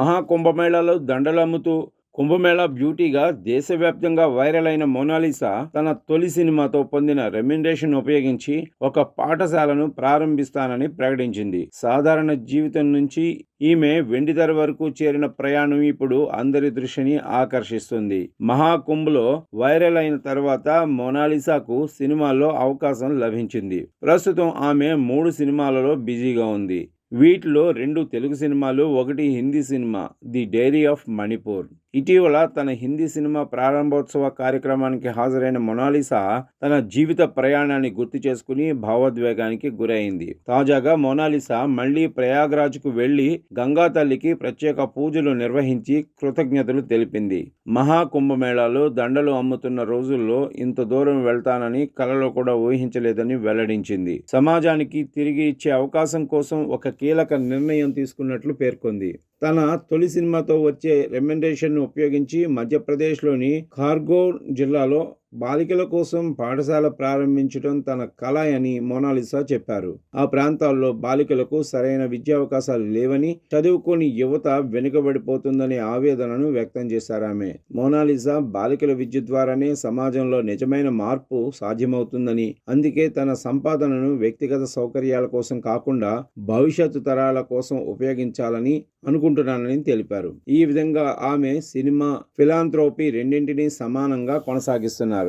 మహాకుంభమేళాలో దండలమ్ముతూ కుంభమేళా బ్యూటీగా దేశవ్యాప్తంగా వైరల్ అయిన మోనాలిసా తన తొలి సినిమాతో పొందిన రెమ్యునరేషన్ ఉపయోగించి ఒక పాఠశాలను ప్రారంభిస్తానని ప్రకటించింది. సాధారణ జీవితం నుంచి ఈమె వెండితెర వరకు చేరిన ప్రయాణం ఇప్పుడు అందరి దృష్టిని ఆకర్షిస్తుంది. మహాకుంభ్లో వైరల్ అయిన తర్వాత మోనాలిసాకు సినిమాల్లో అవకాశం లభించింది. ప్రస్తుతం ఆమె 3 సినిమాలలో బిజీగా ఉంది. వీటిలో 2 తెలుగు సినిమాలు, 1 Hindi cinema the diary of Manipur. ఇటీవల తన హిందీ సినిమా ప్రారంభోత్సవ కార్యక్రమానికి హాజరైన మోనాలిసా తన జీవిత ప్రయాణాన్ని గుర్తు చేసుకుని భావోద్వేగానికి గురైంది. తాజాగా మోనాలిసా మళ్లీ ప్రయాగ్రాజ్కు వెళ్లి గంగా తల్లికి ప్రత్యేక పూజలు నిర్వహించి కృతజ్ఞతలు తెలిపింది. మహాకుంభమేళాలో దండలు అమ్ముతున్న రోజుల్లో ఇంత దూరం వెళ్తానని కలలో కూడా ఊహించలేదని వెల్లడించింది. సమాజానికి తిరిగి ఇచ్చే అవకాశం కోసం ఒక కీలక నిర్ణయం తీసుకున్నట్లు పేర్కొంది. తన తొలి సినిమాతో వచ్చే రెమ్యునరేషన్ను ఉపయోగించి మధ్యప్రదేశ్లోని ఖార్గోన్ జిల్లాలో బాలికల కోసం పాఠశాల ప్రారంభించడం తన కల అని మోనాలిసా చెప్పారు. ఆ ప్రాంతాల్లో బాలికలకు సరైన విద్యావకాశాలు లేవని, చదువుకోని యువత వెనుకబడిపోతుందనే ఆవేదనను వ్యక్తం చేశారామె. మోనాలిసా బాలికల విద్య ద్వారానే సమాజంలో నిజమైన మార్పు సాధ్యమవుతుందని, అందుకే తన సంపాదనను వ్యక్తిగత సౌకర్యాల కోసం కాకుండా భవిష్యత్తు తరాల కోసం ఉపయోగించాలని అనుకుంటున్నానని తెలిపారు. ఈ విధంగా ఆమె సినిమా, ఫిలాంథ్రోపీ రెండింటినీ సమానంగా కొనసాగిస్తున్నారు.